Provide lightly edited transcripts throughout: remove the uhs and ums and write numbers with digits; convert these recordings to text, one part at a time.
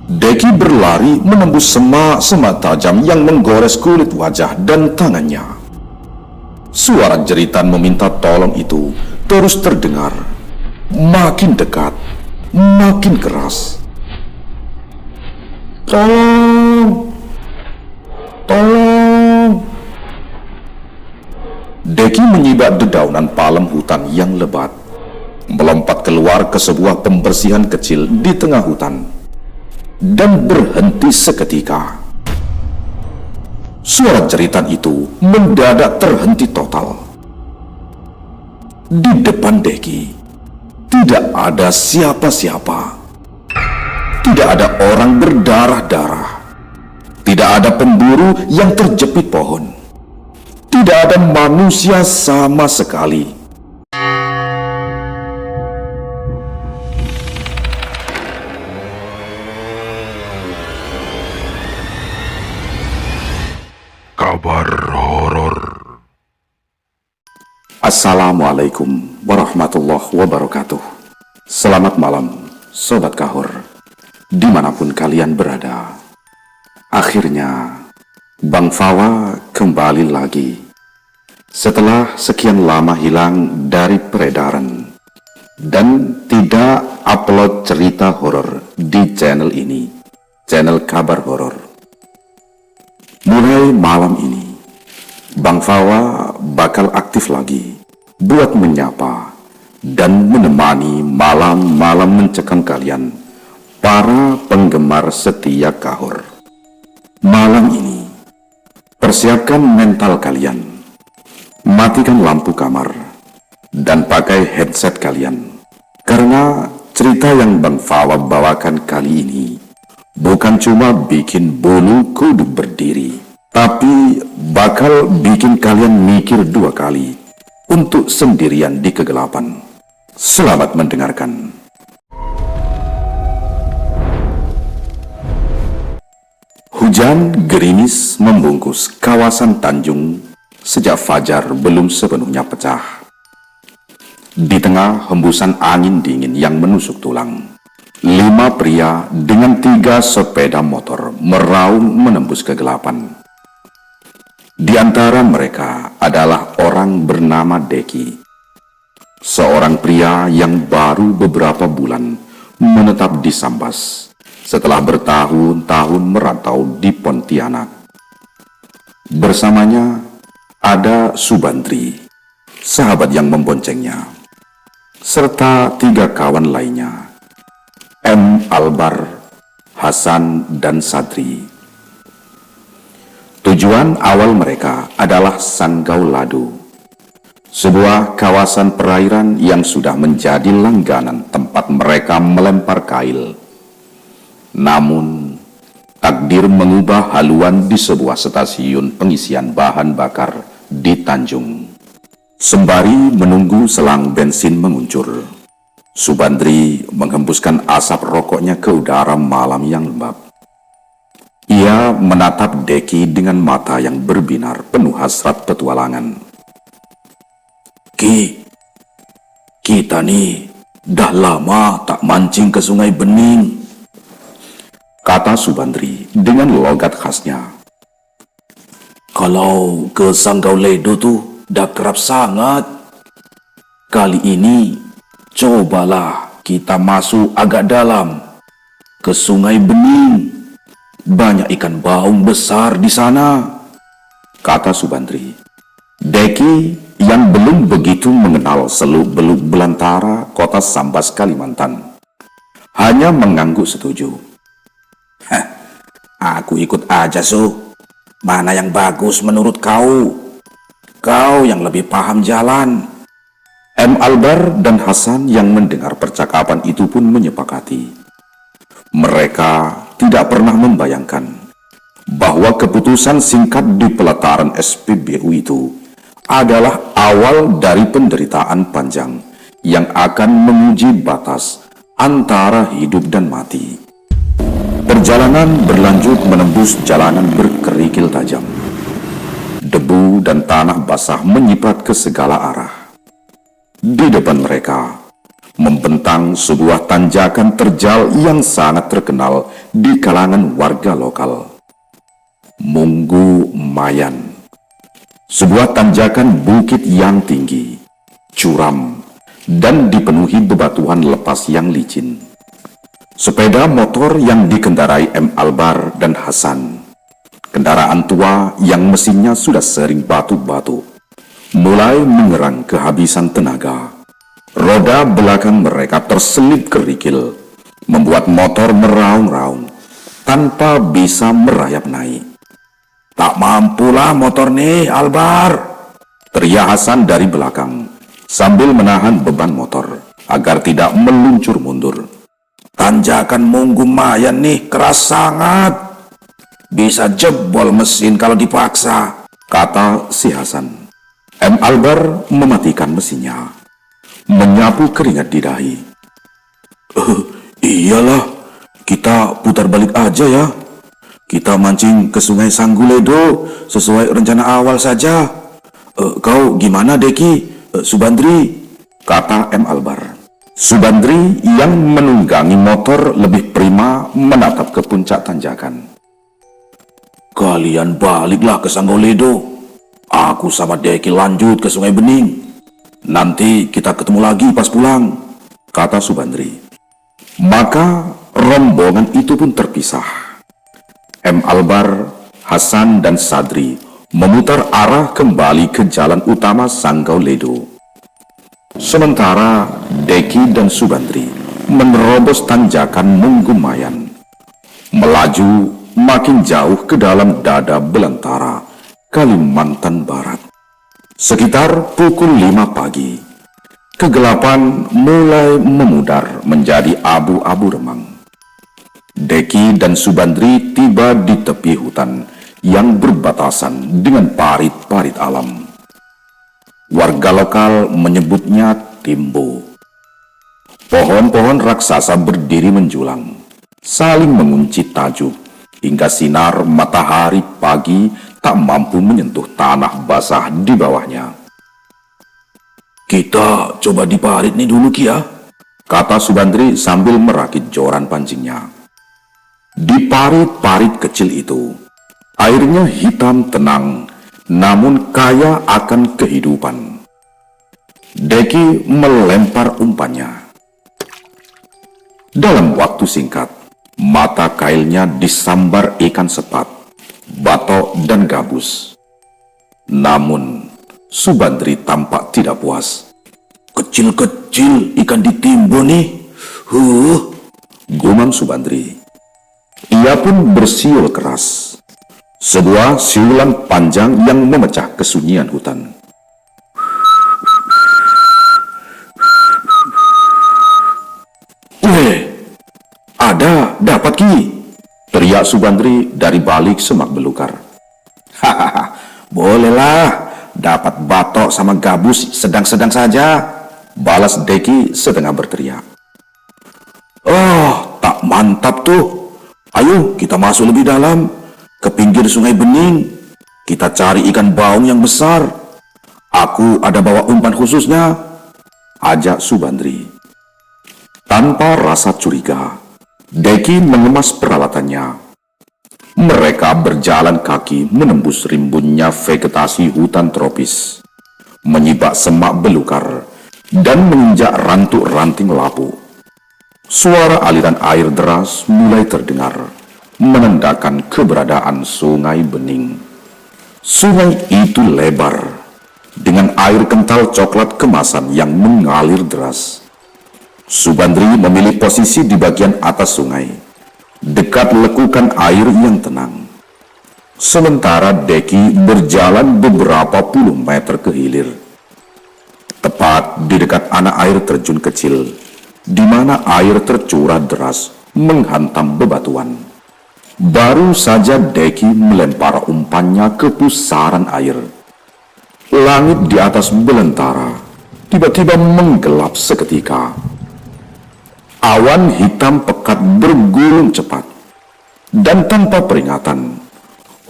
Deki berlari menembus semak-semak tajam yang menggores kulit wajah dan tangannya. Suara jeritan meminta tolong itu terus terdengar, makin dekat, makin keras. Tolong! Tolong! Deki menyibak dedaunan palem hutan yang lebat, melompat keluar ke sebuah pembersihan kecil di tengah hutan, dan berhenti seketika. Suara jeritan itu mendadak terhenti total. Di depan Deki tidak ada siapa-siapa. Tidak ada orang berdarah-darah. Tidak ada pemburu yang terjepit pohon. Tidak ada manusia sama sekali. Kabar horor. Assalamualaikum warahmatullahi wabarakatuh. Selamat malam, Sobat Kahur, dimanapun kalian berada. Akhirnya, Bang Fawa kembali lagi. Setelah sekian lama hilang dari peredaran dan tidak upload cerita horor di channel ini, channel Kabar Horor. Mulai malam ini, Bang Fawa bakal aktif lagi buat menyapa dan menemani malam-malam mencekam kalian, para penggemar setia Kahur. Malam ini, persiapkan mental kalian, matikan lampu kamar, dan pakai headset kalian. Karena cerita yang Bang Fawa bawakan kali ini bukan cuma bikin bulu kuduk berdiri, tapi bakal bikin kalian mikir dua kali untuk sendirian di kegelapan. Selamat mendengarkan. Hujan gerimis membungkus kawasan Tanjung sejak fajar belum sepenuhnya pecah. Di tengah hembusan angin dingin yang menusuk tulang, 5 pria dengan 3 sepeda motor meraung menembus kegelapan. Di antara mereka adalah orang bernama Deki, seorang pria yang baru beberapa bulan menetap di Sambas setelah bertahun-tahun merantau di Pontianak. Bersamanya ada Subandri, sahabat yang memboncengnya, serta 3 kawan lainnya, M. Albar, Hasan, dan Sadri. Tujuan awal mereka adalah Sanggau Ladu, sebuah kawasan perairan yang sudah menjadi langganan tempat mereka melempar kail. Namun, takdir mengubah haluan di sebuah stasiun pengisian bahan bakar di Tanjung. Sembari menunggu selang bensin menguncur, Subandri menghembuskan asap rokoknya ke udara malam yang lembab. Ia menatap Deki dengan mata yang berbinar penuh hasrat petualangan. Kita nih dah lama tak mancing ke Sungai Bening, kata Subandri dengan logat khasnya. Kalau ke Sanggau Ledo tuh dah kerap sangat. Kali ini cobalah kita masuk agak dalam ke Sungai Bening. Banyak ikan baung besar di sana, kata Subandri. Deki yang belum begitu mengenal seluk-beluk belantara kota Sambas, Kalimantan, hanya mengangguk setuju. Aku ikut aja, Su. Mana yang bagus menurut kau? Kau yang lebih paham jalan. M. Albar dan Hasan yang mendengar percakapan itu pun menyepakati. Mereka tidak pernah membayangkan bahwa keputusan singkat di pelataran SPBU itu adalah awal dari penderitaan panjang yang akan menguji batas antara hidup dan mati. Perjalanan berlanjut menembus jalanan berkerikil tajam. Debu dan tanah basah menyiprat ke segala arah. Di depan mereka, membentang sebuah tanjakan terjal yang sangat terkenal di kalangan warga lokal. Munggu Mayan. Sebuah tanjakan bukit yang tinggi, curam, dan dipenuhi bebatuan lepas yang licin. Sepeda motor yang dikendarai M. Albar dan Hasan, kendaraan tua yang mesinnya sudah sering batu-batu, mulai mengerang kehabisan tenaga. Roda belakang mereka terselip kerikil, membuat motor meraung-raung tanpa bisa merayap naik. "Tak mampulah motor nih, Albar!" teriak Hasan dari belakang sambil menahan beban motor agar tidak meluncur mundur. "Tanjakan Munggu Mayan nih keras sangat. Bisa jebol mesin kalau dipaksa," kata si Hasan. M. Albar mematikan mesinnya, menyapu keringat di dahi. "Iyalah, kita putar balik aja ya. Kita mancing ke Sungai Sangguledo sesuai rencana awal saja. Kau gimana, Deki? Subandri?" kata M. Albar. Subandri yang menunggangi motor lebih prima menatap ke puncak tanjakan. "Kalian baliklah ke Sangguledo. Aku sama Deki lanjut ke Sungai Bening. Nanti kita ketemu lagi pas pulang," kata Subandri. Maka rombongan itu pun terpisah. M. Albar, Hasan, dan Sadri memutar arah kembali ke jalan utama Sangguledo. Sementara Deki dan Subandri menerobos tanjakan Munggu Mayan, melaju makin jauh ke dalam dada belantara Kalimantan Barat. Sekitar pukul 5 pagi, kegelapan mulai memudar menjadi abu-abu remang. Deki dan Subandri tiba di tepi hutan yang berbatasan dengan parit-parit alam. Warga lokal menyebutnya Timbo. Pohon-pohon raksasa berdiri menjulang, saling mengunci tajuk, hingga sinar matahari pagi tak mampu menyentuh tanah basah di bawahnya. "Kita coba di parit nih dulu, Ki ya," kata Subandri sambil merakit joran pancingnya. Di parit-parit kecil itu, airnya hitam tenang, namun kaya akan kehidupan. Deki melempar umpannya. Dalam waktu singkat, mata kailnya disambar ikan sepat, batok, dan gabus. Namun, Subandri tampak tidak puas. "Kecil-kecil ikan di Timbo nih. Gumam Subandri. Ia pun bersiul keras. Sebuah siulan panjang yang memecah kesunyian hutan. Dapat, Ki!" teriak Subandri dari balik semak belukar. "Hahaha, bolehlah, dapat batok sama gabus sedang-sedang saja," balas Deki setengah berteriak. "Oh, tak mantap tuh. Ayo kita masuk lebih dalam, ke pinggir Sungai Bening. Kita cari ikan baung yang besar. Aku ada bawa umpan khususnya," ajak Subandri. Tanpa rasa curiga, Deki mengemas peralatannya. Mereka berjalan kaki menembus rimbunnya vegetasi hutan tropis, menyibak semak belukar, dan menginjak rantuk-ranting lapu. Suara aliran air deras mulai terdengar, menandakan keberadaan Sungai Bening. Sungai itu lebar, dengan air kental coklat kemasan yang mengalir deras. Subandri memilih posisi di bagian atas sungai, dekat lekukan air yang tenang. Sementara Deki berjalan beberapa puluh meter ke hilir, tepat di dekat anak air terjun kecil, di mana air tercurah deras menghantam bebatuan. Baru saja Deki melempar umpannya ke pusaran air, langit di atas belantara tiba-tiba menggelap seketika. Awan hitam pekat bergulung cepat, dan tanpa peringatan,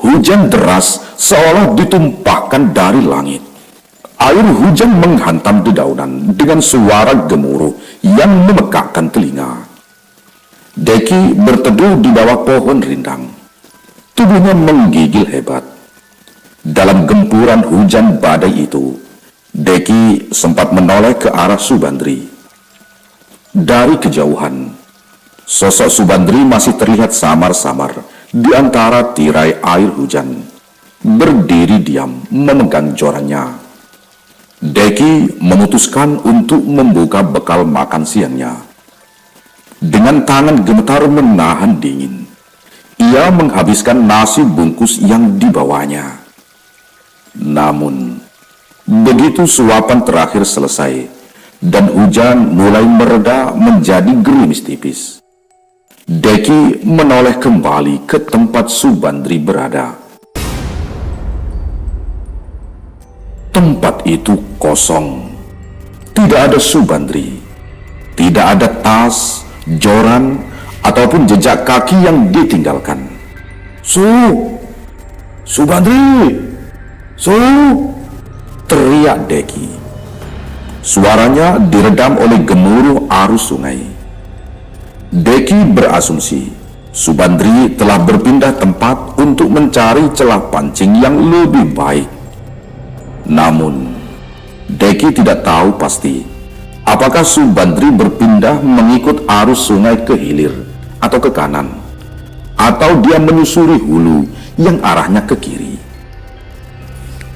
hujan deras seolah ditumpahkan dari langit. Air hujan menghantam dedaunan dengan suara gemuruh yang memekakkan telinga. Deki berteduh di bawah pohon rindang. Tubuhnya menggigil hebat. Dalam gempuran hujan badai itu, Deki sempat menoleh ke arah Subandri. Dari kejauhan, sosok Subandri masih terlihat samar-samar di antara tirai air hujan, berdiri diam memegang jorannya. Deki memutuskan untuk membuka bekal makan siangnya. Dengan tangan gemetar menahan dingin, ia menghabiskan nasi bungkus yang dibawanya. Namun, begitu suapan terakhir selesai dan hujan mulai mereda menjadi gerimis tipis, Deki menoleh kembali ke tempat Subandri berada. Tempat itu kosong. Tidak ada Subandri. Tidak ada tas, joran, ataupun jejak kaki yang ditinggalkan. Subandri! Teriak Deki. Suaranya diredam oleh gemuruh arus sungai. Deki berasumsi Subandri telah berpindah tempat untuk mencari celah pancing yang lebih baik. Namun, Deki tidak tahu pasti apakah Subandri berpindah mengikut arus sungai ke hilir atau ke kanan, atau dia menyusuri hulu yang arahnya ke kiri.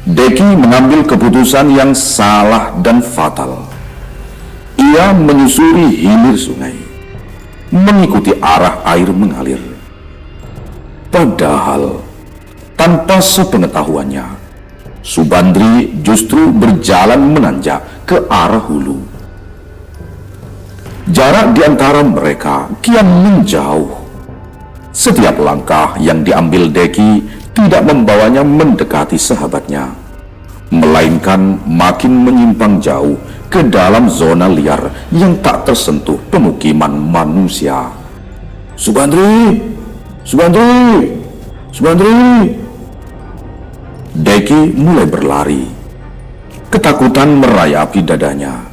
Deki mengambil keputusan yang salah dan fatal. Ia menyusuri hilir sungai, mengikuti arah air mengalir. Padahal, tanpa sepengetahuannya, Subandri justru berjalan menanjak ke arah hulu. Jarak di antara mereka kian menjauh. Setiap langkah yang diambil Deki tidak membawanya mendekati sahabatnya, melainkan makin menyimpang jauh ke dalam zona liar yang tak tersentuh pemukiman manusia. Subandri! Deki mulai berlari. Ketakutan merayapi dadanya.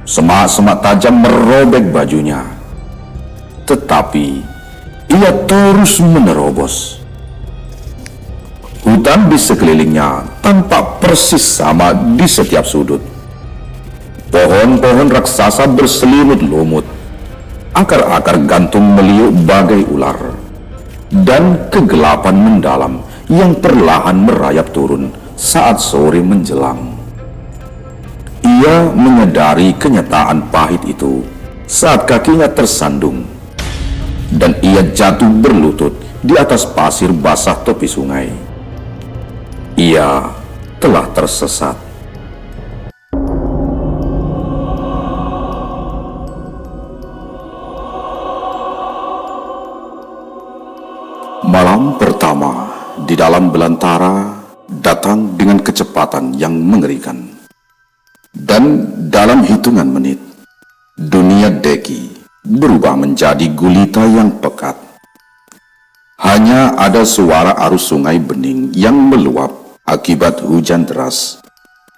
Semak-semak tajam merobek bajunya. Tetapi ia terus menerobos. Hutan di sekelilingnya tampak persis sama di setiap sudut. Pohon-pohon raksasa berselimut lumut, akar-akar gantung meliuk bagai ular, dan kegelapan mendalam yang perlahan merayap turun saat sore menjelang. Ia menyadari kenyataan pahit itu saat kakinya tersandung, dan ia jatuh berlutut di atas pasir basah tepi sungai. Ia telah tersesat. Malam pertama di dalam belantara datang dengan kecepatan yang mengerikan. Dan dalam hitungan menit, dunia Deki berubah menjadi gulita yang pekat. Hanya ada suara arus sungai bening yang meluap akibat hujan deras,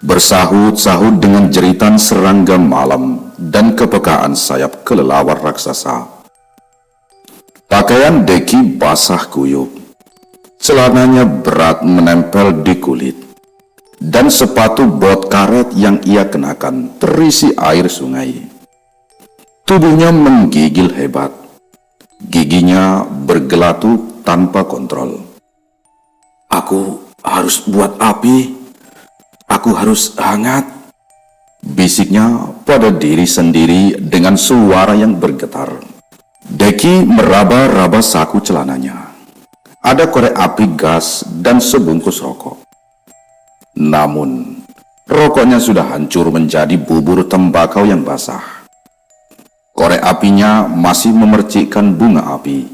bersahut-sahut dengan jeritan serangga malam dan kepekaan sayap kelelawar raksasa. Pakaian Deki basah kuyup, celananya berat menempel di kulit, dan sepatu bot karet yang ia kenakan terisi air sungai. Tubuhnya menggigil hebat, giginya bergelatut tanpa kontrol. Aku harus buat api, aku harus hangat, bisiknya pada diri sendiri dengan suara yang bergetar. Deki meraba-raba saku celananya. Ada korek api gas dan sebungkus rokok. Namun, rokoknya sudah hancur menjadi bubur tembakau yang basah. Korek apinya masih memercikkan bunga api,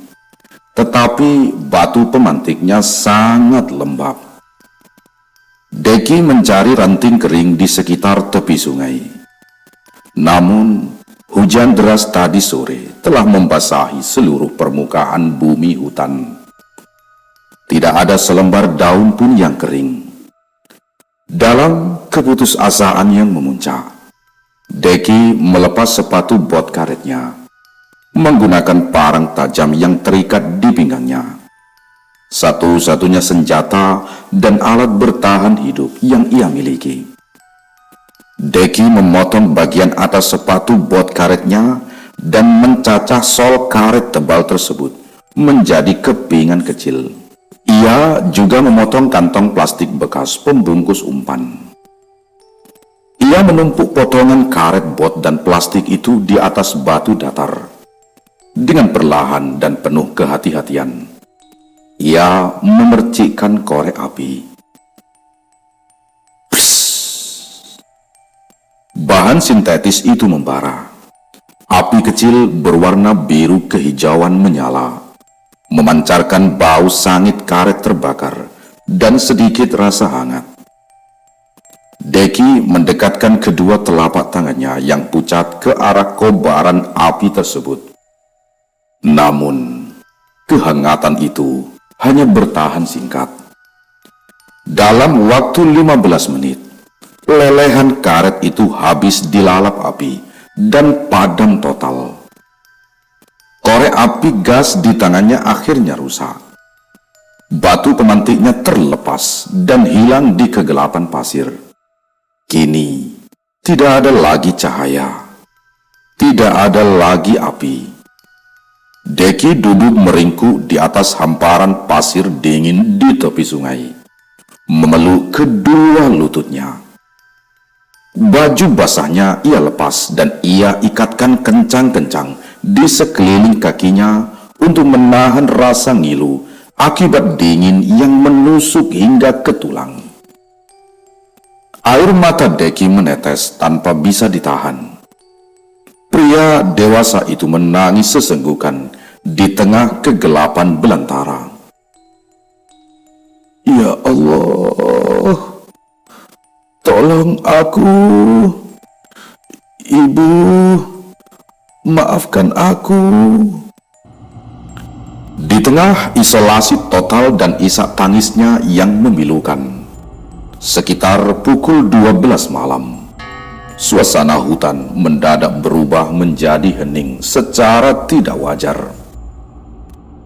tetapi batu pemantiknya sangat lembab. Deki mencari ranting kering di sekitar tepi sungai. Namun, hujan deras tadi sore telah membasahi seluruh permukaan bumi hutan. Tidak ada selembar daun pun yang kering. Dalam keputusasaan yang memuncak, Deki melepas sepatu bot karetnya, menggunakan parang tajam yang terikat di pinggangnya. Satu-satunya senjata dan alat bertahan hidup yang ia miliki. Deki memotong bagian atas sepatu bot karetnya dan mencacah sol karet tebal tersebut menjadi kepingan kecil. Ia juga memotong kantong plastik bekas pembungkus umpan. Ia menumpuk potongan karet bot dan plastik itu di atas batu datar. Dengan perlahan dan penuh kehati-hatian, ia memercikkan korek api. Bahan sintetis itu membara. Api kecil berwarna biru kehijauan menyala, memancarkan bau sangit karet terbakar dan sedikit rasa hangat. Deki mendekatkan kedua telapak tangannya yang pucat ke arah kobaran api tersebut. Namun, kehangatan itu hanya bertahan singkat. Dalam waktu 15 menit, lelehan karet itu habis dilalap api dan padam total. Korek api gas di tangannya akhirnya rusak. Batu pemantiknya terlepas dan hilang di kegelapan pasir. Kini, tidak ada lagi cahaya. Tidak ada lagi api. Deki duduk meringkuk di atas hamparan pasir dingin di tepi sungai, memeluk kedua lututnya. Baju basahnya ia lepas dan ia ikatkan kencang-kencang di sekeliling kakinya untuk menahan rasa ngilu akibat dingin yang menusuk hingga ke tulang. Air mata Deki menetes tanpa bisa ditahan. Pria dewasa itu menangis sesenggukan di tengah kegelapan belantara. Ya Allah, tolong aku, Ibu, maafkan aku. Di tengah isolasi total dan isak tangisnya yang memilukan, sekitar pukul 12 malam, suasana hutan mendadak berubah menjadi hening secara tidak wajar.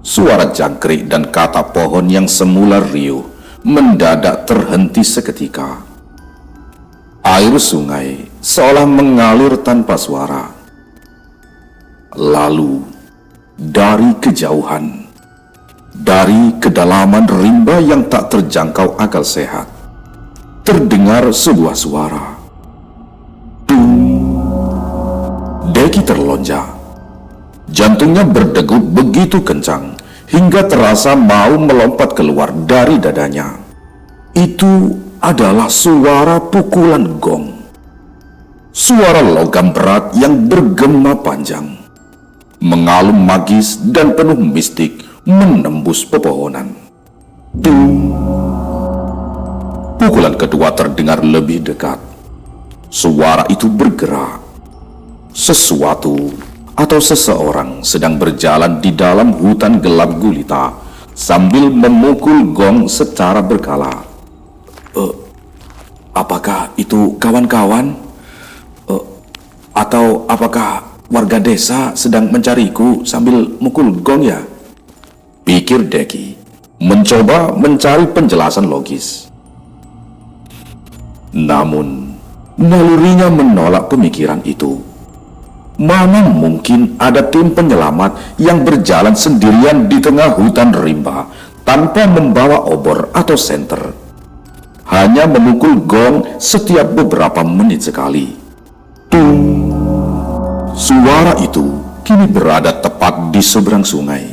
Suara jangkrik dan kata pohon yang semula riuh mendadak terhenti seketika. Air sungai seolah mengalir tanpa suara. Lalu, dari kejauhan, dari kedalaman rimba yang tak terjangkau akal sehat, terdengar sebuah suara. Deki terlonjak. Jantungnya berdegup begitu kencang hingga terasa mau melompat keluar dari dadanya. Itu adalah suara pukulan gong. Suara logam berat yang bergema panjang, mengalun magis dan penuh mistik menembus pepohonan. Pukulan kedua terdengar lebih dekat. Suara itu bergerak. Sesuatu atau seseorang sedang berjalan di dalam hutan gelap gulita sambil memukul gong secara berkala. Apakah itu kawan-kawan? Atau apakah warga desa sedang mencariku sambil mukul gong ya? Pikir Deki, mencoba mencari penjelasan logis. Namun, nalurinya menolak pemikiran itu. Mana mungkin ada tim penyelamat yang berjalan sendirian di tengah hutan rimba tanpa membawa obor atau senter, hanya memukul gong setiap beberapa menit sekali. Tung! Suara itu kini berada tepat di seberang sungai,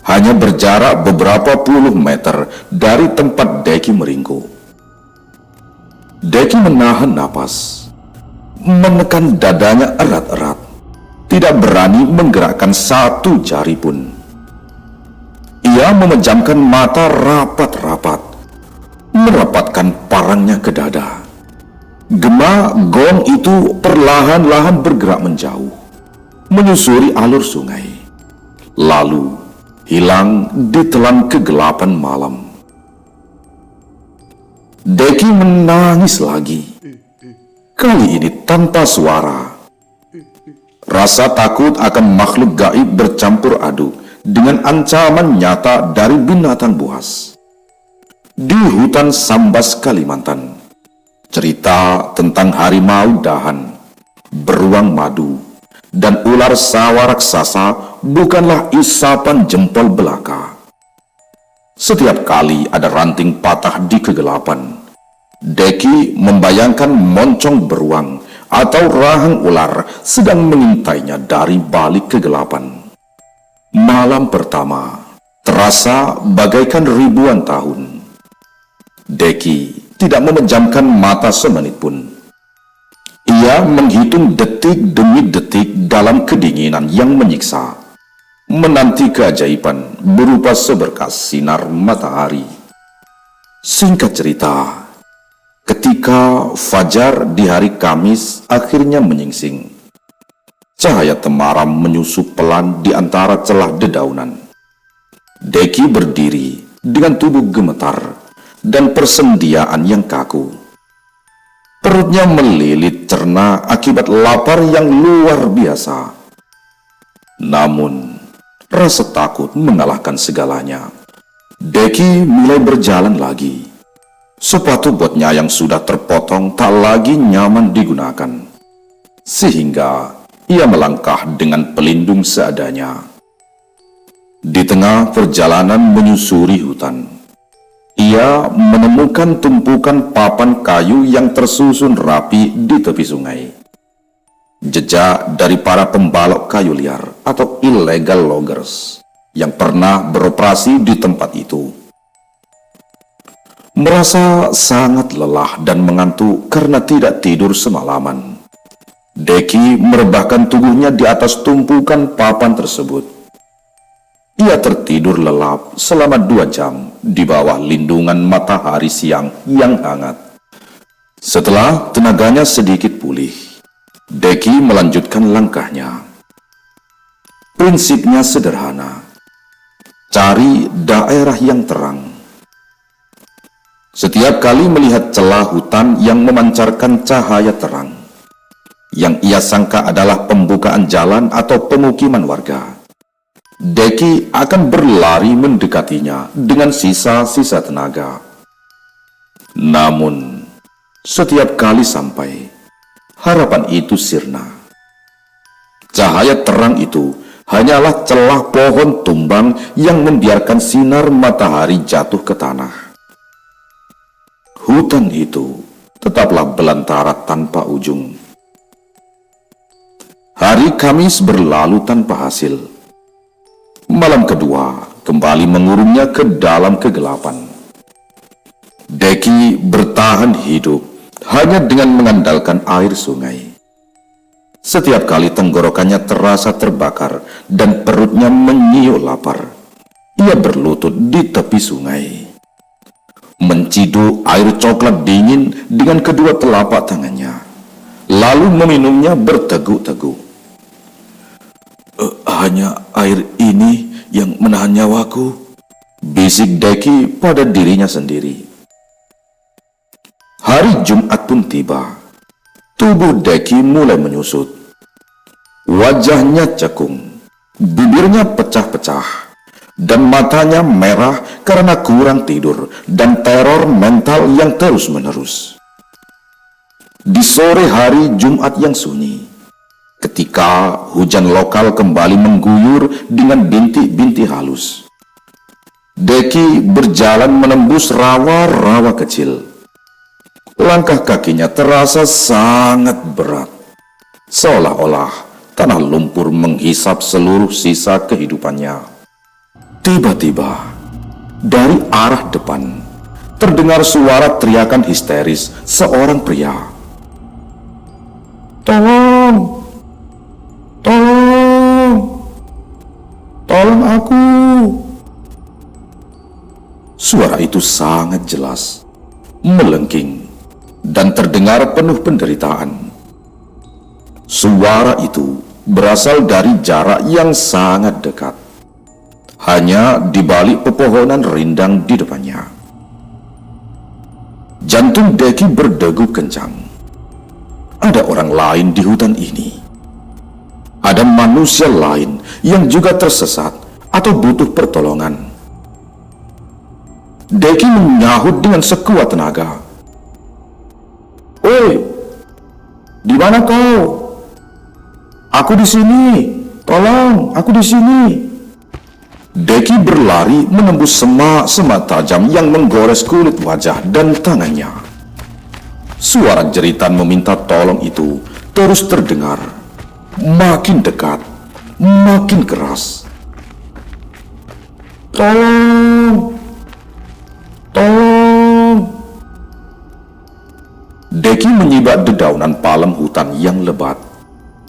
hanya berjarak beberapa puluh meter dari tempat Deki meringkuk. Deki menahan napas, menekan dadanya erat-erat, tidak berani menggerakkan satu jari pun. Ia memejamkan mata rapat-rapat, merapatkan parangnya ke dada. Gema gong itu perlahan-lahan bergerak menjauh, menyusuri alur sungai, lalu hilang di telan kegelapan malam. Deki menangis lagi. Kali ini tanpa suara. Rasa takut akan makhluk gaib bercampur aduk dengan ancaman nyata dari binatang buas. Di hutan Sambas, Kalimantan, cerita tentang harimau dahan, beruang madu, dan ular sawah raksasa bukanlah isapan jempol belaka. Setiap kali ada ranting patah di kegelapan, Deki membayangkan moncong beruang atau rahang ular sedang mengintainya dari balik kegelapan. Malam pertama terasa bagaikan ribuan tahun. Deki tidak memejamkan mata semenit pun. Ia menghitung detik demi detik dalam kedinginan yang menyiksa, menanti keajaiban berupa seberkas sinar matahari. Singkat cerita, ketika fajar di hari Kamis akhirnya menyingsing, cahaya temaram menyusup pelan di antara celah dedaunan. Deki berdiri dengan tubuh gemetar dan persendian yang kaku. Perutnya melilit cerna akibat lapar yang luar biasa. Namun, rasa takut mengalahkan segalanya. Deki mulai berjalan lagi. Sepatu botnya yang sudah terpotong tak lagi nyaman digunakan, sehingga ia melangkah dengan pelindung seadanya. Di tengah perjalanan menyusuri hutan, ia menemukan tumpukan papan kayu yang tersusun rapi di tepi sungai. Jejak dari para pembalok kayu liar atau illegal loggers yang pernah beroperasi di tempat itu. Merasa sangat lelah dan mengantuk karena tidak tidur semalaman, Deki merebahkan tubuhnya di atas tumpukan papan tersebut. Ia tertidur lelap selama 2 jam di bawah lindungan matahari siang yang hangat. Setelah tenaganya sedikit pulih, Deki melanjutkan langkahnya. Prinsipnya sederhana: cari daerah yang terang. Setiap kali melihat celah hutan yang memancarkan cahaya terang, yang ia sangka adalah pembukaan jalan atau pemukiman warga, Deki akan berlari mendekatinya dengan sisa-sisa tenaga. Namun, setiap kali sampai, harapan itu sirna. Cahaya terang itu hanyalah celah pohon tumbang yang membiarkan sinar matahari jatuh ke tanah. Hutan itu tetaplah belantara tanpa ujung. Hari Kamis berlalu tanpa hasil. Malam kedua kembali mengurungnya ke dalam kegelapan. Deki bertahan hidup hanya dengan mengandalkan air sungai. Setiap kali tenggorokannya terasa terbakar dan perutnya menyiuk lapar, ia berlutut di tepi sungai, menciduk air coklat dingin dengan kedua telapak tangannya, lalu meminumnya berteguk-teguk. Hanya air ini yang menahan nyawaku, bisik Deki pada dirinya sendiri. Hari Jumat pun tiba. Tubuh Deki mulai menyusut. Wajahnya cekung, bibirnya pecah-pecah, dan matanya merah karena kurang tidur dan teror mental yang terus-menerus. Di sore hari Jumat yang sunyi, ketika hujan lokal kembali mengguyur dengan bintik-bintik halus, Deki berjalan menembus rawa-rawa kecil. Langkah kakinya terasa sangat berat, seolah-olah tanah lumpur menghisap seluruh sisa kehidupannya. Tiba-tiba, dari arah depan, terdengar suara teriakan histeris seorang pria. "Tolong! Tolong! Tolong aku!" Suara itu sangat jelas, melengking, dan terdengar penuh penderitaan. Suara itu berasal dari jarak yang sangat dekat, hanya di balik pepohonan rindang di depannya. Jantung Deki berdegup kencang. Ada orang lain di hutan ini. Ada manusia lain yang juga tersesat atau butuh pertolongan. Deki menyahut dengan sekuat tenaga. "Oi, di mana kau? Aku di sini. Tolong, aku di sini." Deki berlari menembus semak-semak tajam yang menggores kulit wajah dan tangannya. Suara jeritan meminta tolong itu terus terdengar, makin dekat, makin keras. "Tolong! Tolong!" Deki menyibak dedaunan palem hutan yang lebat,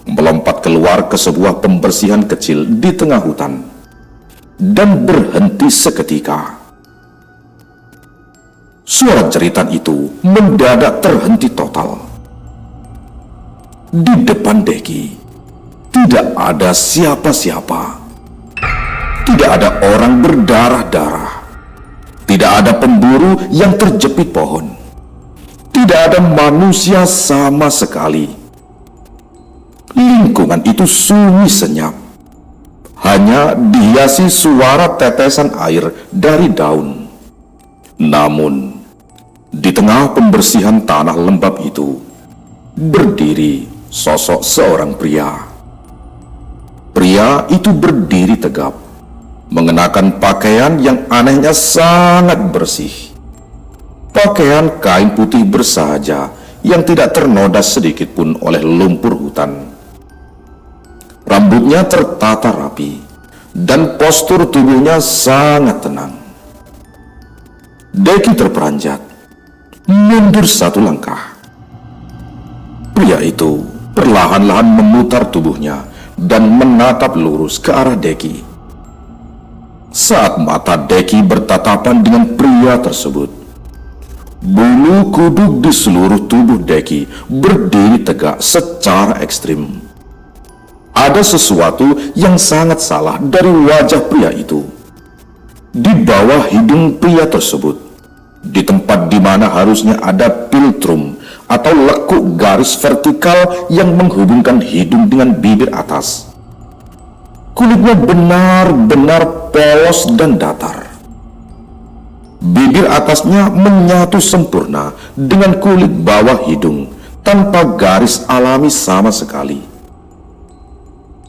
melompat keluar ke sebuah pembersihan kecil di tengah hutan, dan berhenti seketika. Suara jeritan itu mendadak terhenti total. Di depan Deki tidak ada siapa-siapa. Tidak ada orang berdarah-darah. Tidak ada pemburu yang terjepit pohon. Tidak ada manusia sama sekali. Lingkungan itu sunyi senyap. Hanya dihiasi suara tetesan air dari daun. Namun, di tengah pembersihan tanah lembab itu, berdiri sosok seorang pria. Pria itu berdiri tegap, mengenakan pakaian yang anehnya sangat bersih. Pakaian kain putih bersahaja yang tidak ternoda sedikit pun oleh lumpur hutan. Rambutnya tertata rapi, dan postur tubuhnya sangat tenang. Deki terperanjat, mundur satu langkah. Pria itu perlahan-lahan memutar tubuhnya dan menatap lurus ke arah Deki. Saat mata Deki bertatapan dengan pria tersebut, bulu kuduk di seluruh tubuh Deki berdiri tegak secara ekstrim. Ada sesuatu yang sangat salah dari wajah pria itu. Di bawah hidung pria tersebut, di tempat di mana harusnya ada piltrum atau lekuk garis vertikal yang menghubungkan hidung dengan bibir atas, kulitnya benar-benar polos dan datar. Bibir atasnya menyatu sempurna dengan kulit bawah hidung tanpa garis alami sama sekali.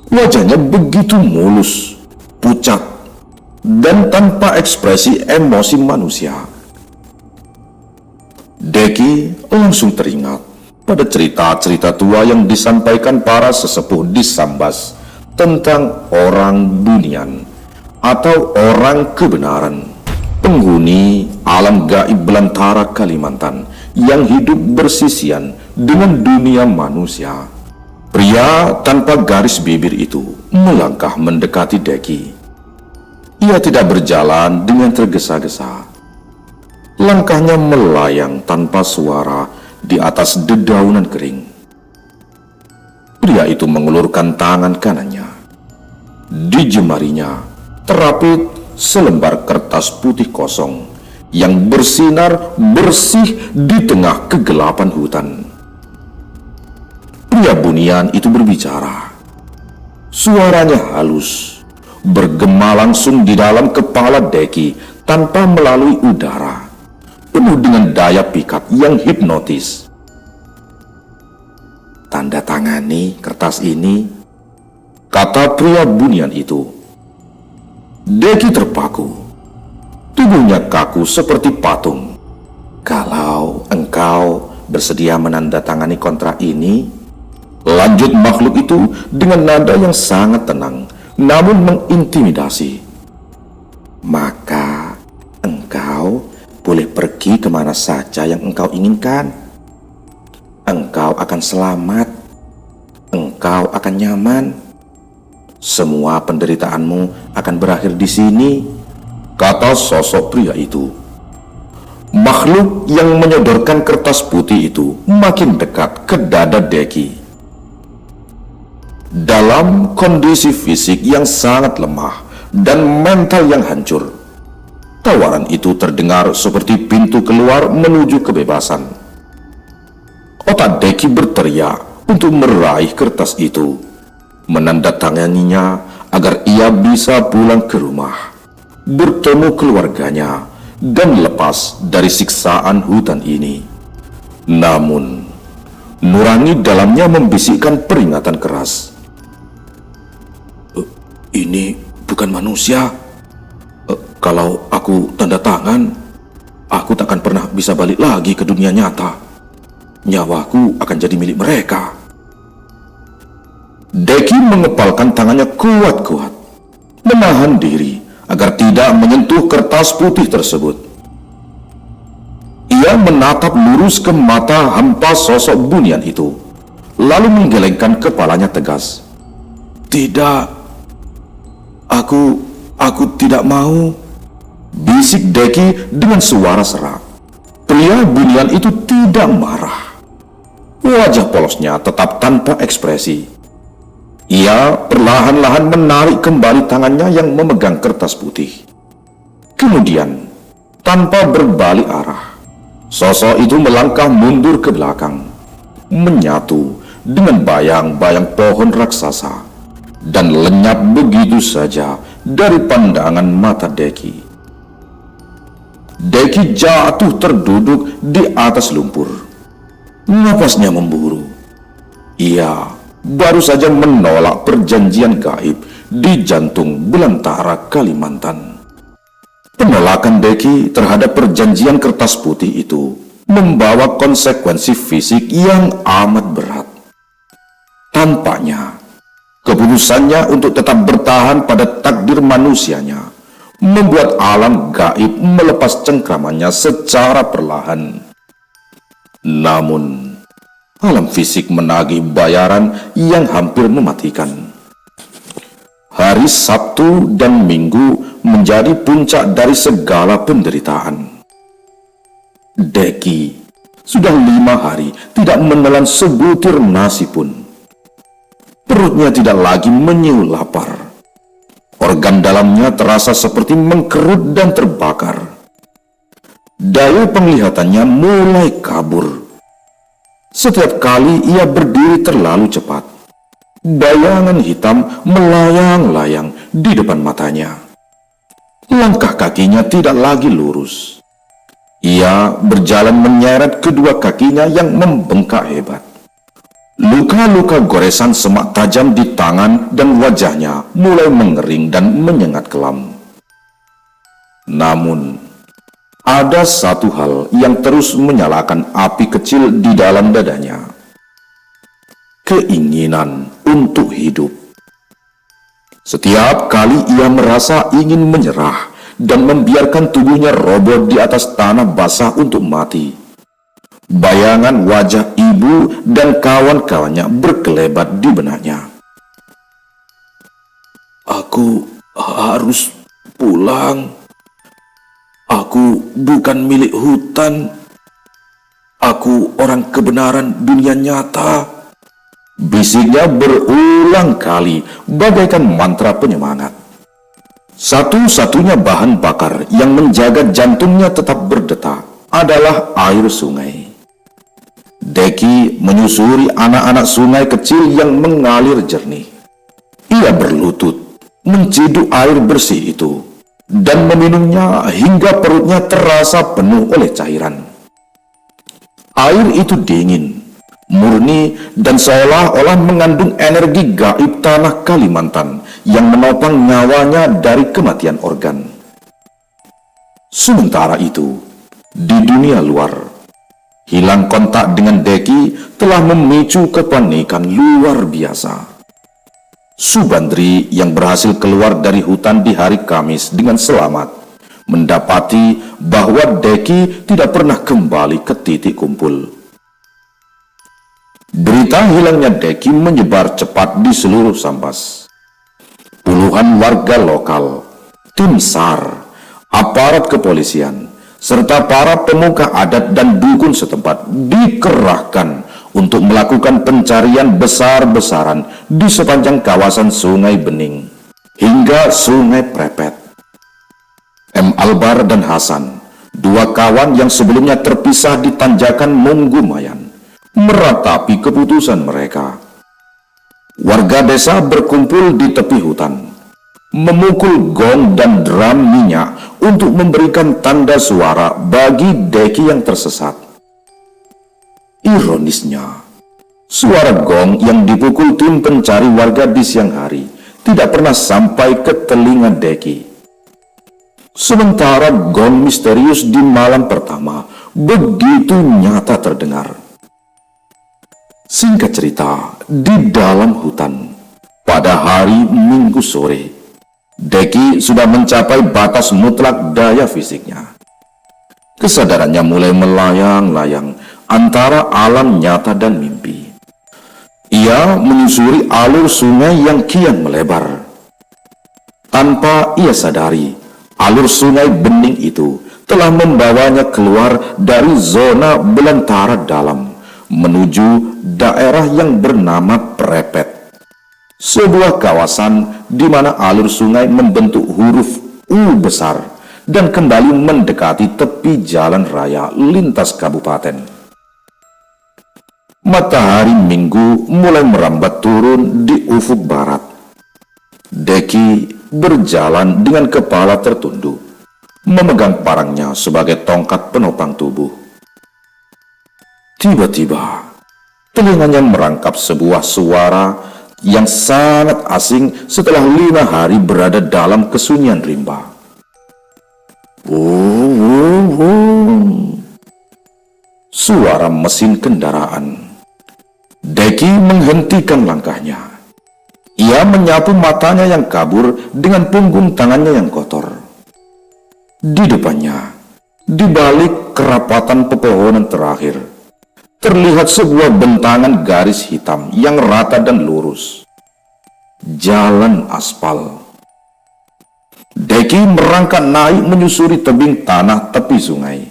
Wajahnya begitu mulus, pucat, dan tanpa ekspresi emosi manusia. Deki langsung teringat pada cerita-cerita tua yang disampaikan para sesepuh di Sambas tentang orang bunian atau orang kebenaran, penghuni alam gaib belantara Kalimantan yang hidup bersisian dengan dunia manusia. Pria tanpa garis bibir itu melangkah mendekati Deki. Ia tidak berjalan dengan tergesa-gesa. Langkahnya melayang tanpa suara di atas dedaunan kering. Pria itu mengulurkan tangan kanannya. Di jemarinya terapit selembar kertas putih kosong yang bersinar bersih di tengah kegelapan hutan. Pria bunian itu berbicara. Suaranya halus, bergema langsung di dalam kepala Deki tanpa melalui udara, penuh dengan daya pikat yang hipnotis. "Tanda tangani kertas ini," kata pria bunian itu. Deki terpaku. Tubuhnya kaku seperti patung. "Kalau engkau bersedia menandatangani kontrak ini," lanjut makhluk itu dengan nada yang sangat tenang namun mengintimidasi, "maka engkau boleh pergi kemana saja yang engkau inginkan. Engkau akan selamat. Engkau akan nyaman. Semua penderitaanmu akan berakhir di sini," kata sosok pria itu. Makhluk yang menyodorkan kertas putih itu makin dekat ke dada Deki. Dalam kondisi fisik yang sangat lemah dan mental yang hancur, Tawaran itu terdengar seperti pintu keluar menuju kebebasan. Otak Deki berteriak untuk meraih kertas itu, menandatanganinya agar ia bisa pulang ke rumah, bertemu keluarganya, dan lepas dari siksaan hutan ini. Namun, nurani dalamnya membisikkan peringatan keras. Ini bukan manusia. Kalau aku tanda tangan, aku takkan pernah bisa balik lagi ke dunia nyata. Nyawaku akan jadi milik mereka. Deki mengepalkan tangannya kuat-kuat, menahan diri agar tidak menyentuh kertas putih tersebut. Ia menatap lurus ke mata hampa sosok bunian itu, lalu menggelengkan kepalanya tegas. Tidak, aku tidak mau, bisik Deki dengan suara serak. Pria bunian itu tidak marah. Wajah polosnya tetap tanpa ekspresi. Ia perlahan-lahan menarik kembali tangannya yang memegang kertas putih. Kemudian, tanpa berbalik arah, sosok itu melangkah mundur ke belakang, menyatu dengan bayang-bayang pohon raksasa, dan lenyap begitu saja dari pandangan mata Deki. Deki jatuh terduduk di atas lumpur. Napasnya memburu. Ia baru saja menolak perjanjian gaib di jantung belantara Kalimantan. Penolakan Deki terhadap perjanjian kertas putih itu membawa konsekuensi fisik yang amat berat. Tampaknya, keputusannya untuk tetap bertahan pada takdir manusianya membuat alam gaib melepas cengkramannya secara perlahan. Namun, alam fisik menagih bayaran yang hampir mematikan. Hari Sabtu dan Minggu menjadi puncak dari segala penderitaan. Deki sudah 5 hari tidak menelan sebutir nasi pun. Perutnya tidak lagi menyiul lapar. Organ dalamnya terasa seperti mengkerut dan terbakar. Daya penglihatannya mulai kabur. Setiap kali ia berdiri terlalu cepat, bayangan hitam melayang-layang di depan matanya. Langkah kakinya tidak lagi lurus. Ia berjalan menyeret kedua kakinya yang membengkak hebat. Luka-luka goresan semak tajam di tangan dan wajahnya mulai mengering dan menyengat kelam. Namun, ada satu hal yang terus menyalakan api kecil di dalam dadanya. Keinginan untuk hidup. Setiap kali ia merasa ingin menyerah dan membiarkan tubuhnya roboh di atas tanah basah untuk mati, bayangan wajah ibu dan kawan-kawannya berkelebat di benaknya. Aku harus pulang. Aku bukan milik hutan. Aku orang kebenaran dunia nyata. Bisiknya berulang kali bagaikan mantra penyemangat. Satu-satunya bahan bakar yang menjaga jantungnya tetap berdetak adalah air sungai. Deki menyusuri anak-anak sungai kecil yang mengalir jernih. Ia berlutut, menciduk air bersih itu, dan meminumnya hingga perutnya terasa penuh oleh cairan. Air itu dingin, murni, dan seolah-olah mengandung energi gaib tanah Kalimantan yang menopang nyawanya dari kematian organ. Sementara itu, di dunia luar, hilang kontak dengan Deki telah memicu kepanikan luar biasa. Subandri yang berhasil keluar dari hutan di hari Kamis dengan selamat mendapati bahwa Deki tidak pernah kembali ke titik kumpul. Berita hilangnya Deki menyebar cepat di seluruh Sambas. Puluhan warga lokal, tim SAR, aparat kepolisian, serta para pemuka adat dan dukun setempat dikerahkan untuk melakukan pencarian besar-besaran di sepanjang kawasan Sungai Bening hingga Sungai Prepet. MA Albar dan Hasan, dua kawan yang sebelumnya terpisah di tanjakan Munggumayan, meratapi keputusan mereka. Warga desa berkumpul di tepi hutan, memukul gong dan drum minyak untuk memberikan tanda suara bagi Deki yang tersesat. Ironisnya, suara gong yang dipukul tim pencari warga di siang hari tidak pernah sampai ke telinga Deki. Sementara gong misterius di malam pertama begitu nyata terdengar. Singkat cerita, di dalam hutan, pada hari Minggu sore, Deki sudah mencapai batas mutlak daya fisiknya. Kesadarannya mulai melayang-layang antara alam nyata dan mimpi. Ia menyusuri alur sungai yang kian melebar. Tanpa ia sadari, alur sungai bening itu telah membawanya keluar dari zona belantara dalam menuju daerah yang bernama Prepet, sebuah kawasan di mana alur sungai membentuk huruf U besar dan kembali mendekati tepi jalan raya lintas kabupaten. Matahari Minggu mulai merambat turun di ufuk barat. Deki berjalan dengan kepala tertunduk, memegang parangnya sebagai tongkat penopang tubuh. Tiba-tiba, telinganya merangkap sebuah suara yang sangat asing setelah 5 hari berada dalam kesunyian rimba. Suara mesin kendaraan. Deki menghentikan langkahnya. Ia menyapu matanya yang kabur dengan punggung tangannya yang kotor. Di depannya, di balik kerapatan pepohonan terakhir, terlihat sebuah bentangan garis hitam yang rata dan lurus. Jalan aspal. Deki merangkak naik menyusuri tebing tanah tepi sungai.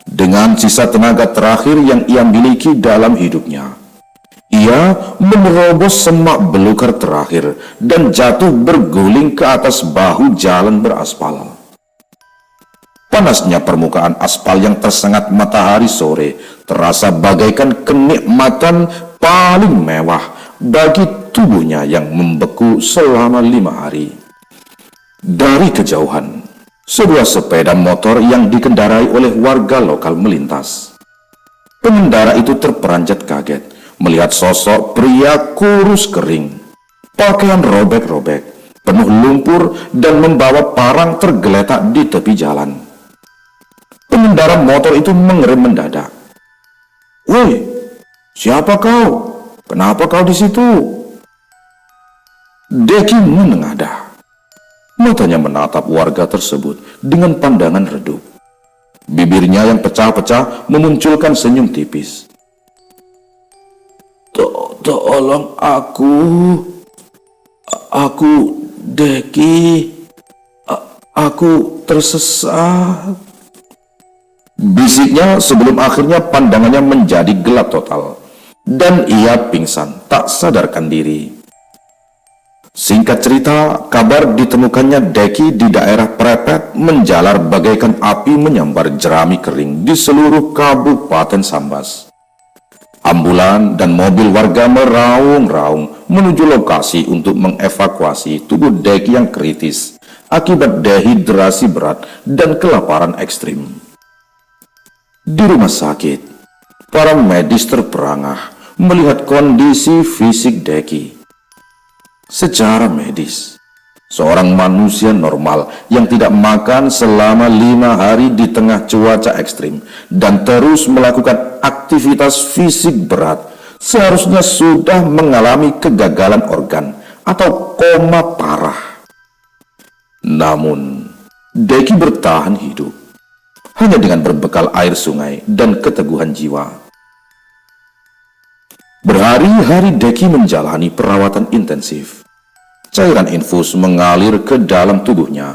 Dengan sisa tenaga terakhir yang ia miliki dalam hidupnya, ia menerobos semak belukar terakhir dan jatuh berguling ke atas bahu jalan beraspal. Panasnya permukaan aspal yang tersengat matahari sore terasa bagaikan kenikmatan paling mewah bagi tubuhnya yang membeku selama 5 hari. Dari kejauhan, sebuah sepeda motor yang dikendarai oleh warga lokal melintas. Pengendara itu terperanjat kaget melihat sosok pria kurus kering, pakaian robek-robek, penuh lumpur dan membawa parang tergeletak di tepi jalan. Pengendara motor itu mengerim mendadak. "Woi, siapa kau? Kenapa kau di situ?" Deki menengadah. Matanya menatap warga tersebut dengan pandangan redup. Bibirnya yang pecah-pecah memunculkan senyum tipis. Tolong aku Deki, aku tersesat," bisiknya sebelum akhirnya pandangannya menjadi gelap total dan ia pingsan tak sadarkan diri. Singkat cerita, kabar ditemukannya Deki di daerah Prepet menjalar bagaikan api menyambar jerami kering di seluruh Kabupaten Sambas. Ambulan dan mobil warga meraung-raung menuju lokasi untuk mengevakuasi tubuh Deki yang kritis akibat dehidrasi berat dan kelaparan ekstrim. Di rumah sakit, para medis terperangah melihat kondisi fisik Deki. Secara medis, seorang manusia normal yang tidak makan selama 5 hari di tengah cuaca ekstrim dan terus melakukan aktivitas fisik berat seharusnya sudah mengalami kegagalan organ atau koma parah. Namun, Deki bertahan hidup hanya dengan berbekal air sungai dan keteguhan jiwa. Berhari-hari Deki menjalani perawatan intensif. Cairan infus mengalir ke dalam tubuhnya,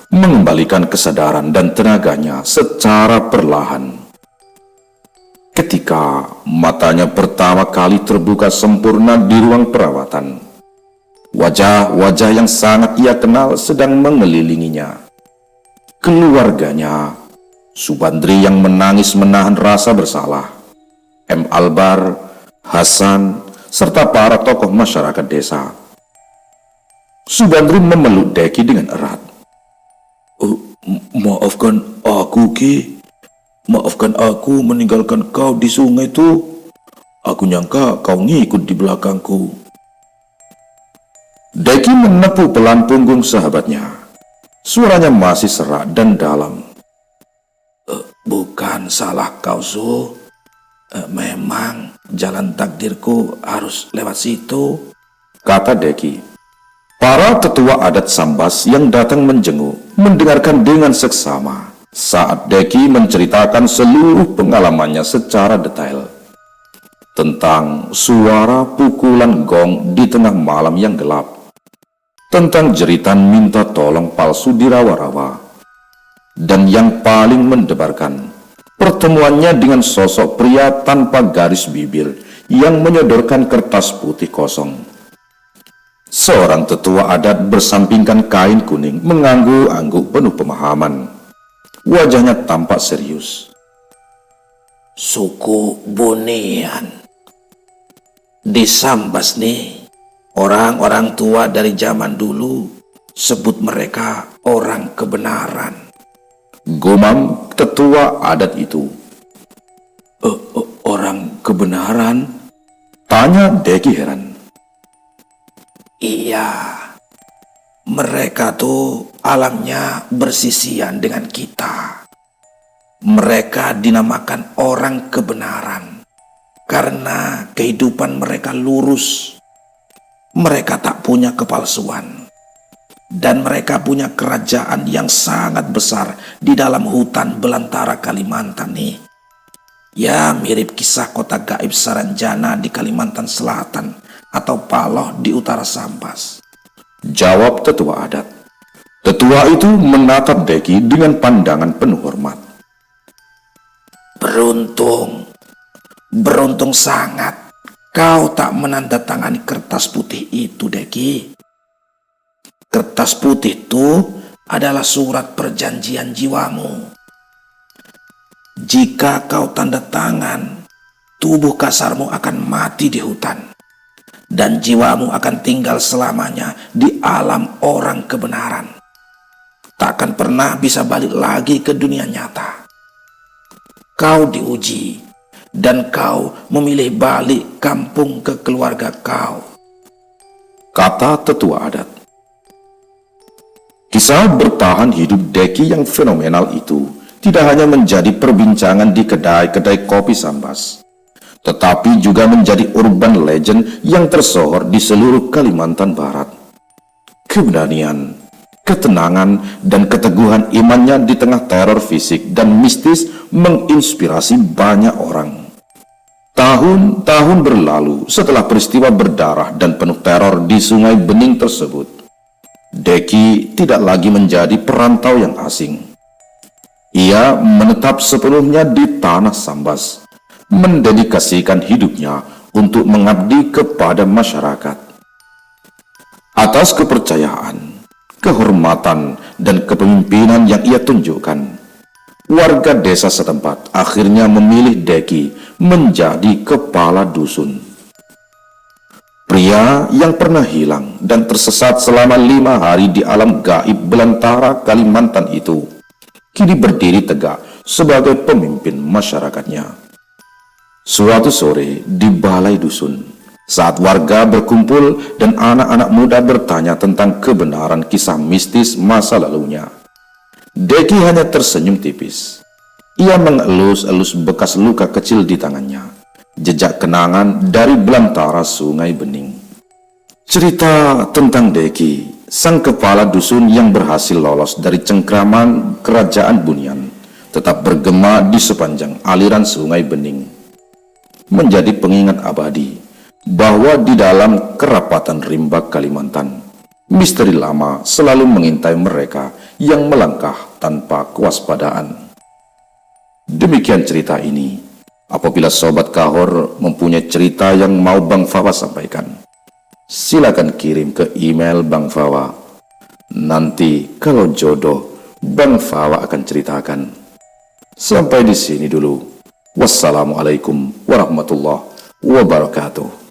mengembalikan kesadaran dan tenaganya secara perlahan. Ketika matanya pertama kali terbuka sempurna di ruang perawatan, wajah-wajah yang sangat ia kenal sedang mengelilinginya. keluarganya, Subandri yang menangis menahan rasa bersalah, M. Albar, Hasan, serta para tokoh masyarakat desa. Subandri memeluk Deki dengan erat. Maafkan aku, Ki. Maafkan aku meninggalkan kau di sungai itu. Aku nyangka kau ngikut di belakangku. Deki menepuk pelan punggung sahabatnya. Suaranya masih serak dan dalam. Bukan salah kau, Su. Memang jalan takdirku harus lewat situ, kata Deki. Para tetua adat Sambas yang datang menjenguk mendengarkan dengan seksama saat Deki menceritakan seluruh pengalamannya secara detail tentang suara pukulan gong di tengah malam yang gelap, tentang jeritan minta tolong palsu di rawa-rawa, dan yang paling mendebarkan, pertemuannya dengan sosok pria tanpa garis bibir yang menyodorkan kertas putih kosong. Seorang tetua adat bersampingkan kain kuning mengangguk-angguk penuh pemahaman. Wajahnya tampak serius. Suku Bonian. Di Sambas nih, orang-orang tua dari zaman dulu sebut mereka orang kebenaran, gumam tetua adat itu. Orang kebenaran? Tanya Deki heran. Iya, mereka tuh alamnya bersisian dengan kita. Mereka dinamakan orang kebenaran karena kehidupan mereka lurus. Mereka tak punya kepalsuan. Dan mereka punya kerajaan yang sangat besar di dalam hutan belantara Kalimantan nih. Ya, mirip kisah kota gaib Saranjana di Kalimantan Selatan atau Paloh di utara Sambas, jawab tetua adat. Tetua itu menatap Deki dengan pandangan penuh hormat. Beruntung sangat kau tak menandatangani kertas putih itu, Deki. Kertas putih itu adalah surat perjanjian jiwamu. Jika kau tanda tangan, tubuh kasarmu akan mati di hutan, dan jiwamu akan tinggal selamanya di alam orang kebenaran. Takkan pernah bisa balik lagi ke dunia nyata. Kau diuji, dan kau memilih balik kampung ke keluarga kau, kata tetua adat. Kisah bertahan hidup Deki yang fenomenal itu tidak hanya menjadi perbincangan di kedai-kedai kopi Sambas, tetapi juga menjadi urban legend yang tersohor di seluruh Kalimantan Barat. Keberanian, ketenangan, dan keteguhan imannya di tengah teror fisik dan mistis menginspirasi banyak orang. Tahun-tahun berlalu setelah peristiwa berdarah dan penuh teror di Sungai Bening tersebut, Deki tidak lagi menjadi perantau yang asing. Ia menetap sepenuhnya di tanah Sambas, mendedikasikan hidupnya untuk mengabdi kepada masyarakat. Atas kepercayaan, kehormatan, dan kepemimpinan yang ia tunjukkan, warga desa setempat akhirnya memilih Deki menjadi kepala dusun. Pria yang pernah hilang dan tersesat selama 5 hari di alam gaib belantara Kalimantan itu kini berdiri tegak sebagai pemimpin masyarakatnya. Suatu sore di balai dusun, saat warga berkumpul dan anak-anak muda bertanya tentang kebenaran kisah mistis masa lalunya, Deki hanya tersenyum tipis. Ia mengelus-elus bekas luka kecil di tangannya, jejak kenangan dari belantara Sungai Bening. Cerita tentang Deki, sang kepala dusun yang berhasil lolos dari cengkraman kerajaan Bunian, tetap bergema di sepanjang aliran Sungai Bening, menjadi pengingat abadi bahwa di dalam kerapatan rimba Kalimantan, misteri lama selalu mengintai mereka yang melangkah tanpa kewaspadaan. Demikian cerita ini. Apabila Sobat Kahor mempunyai cerita yang mau Bang Fawa sampaikan, silakan kirim ke email Bang Fawa. Nanti kalau jodoh Bang Fawa akan ceritakan. Sampai di sini dulu. Wassalamualaikum warahmatullahi wabarakatuh.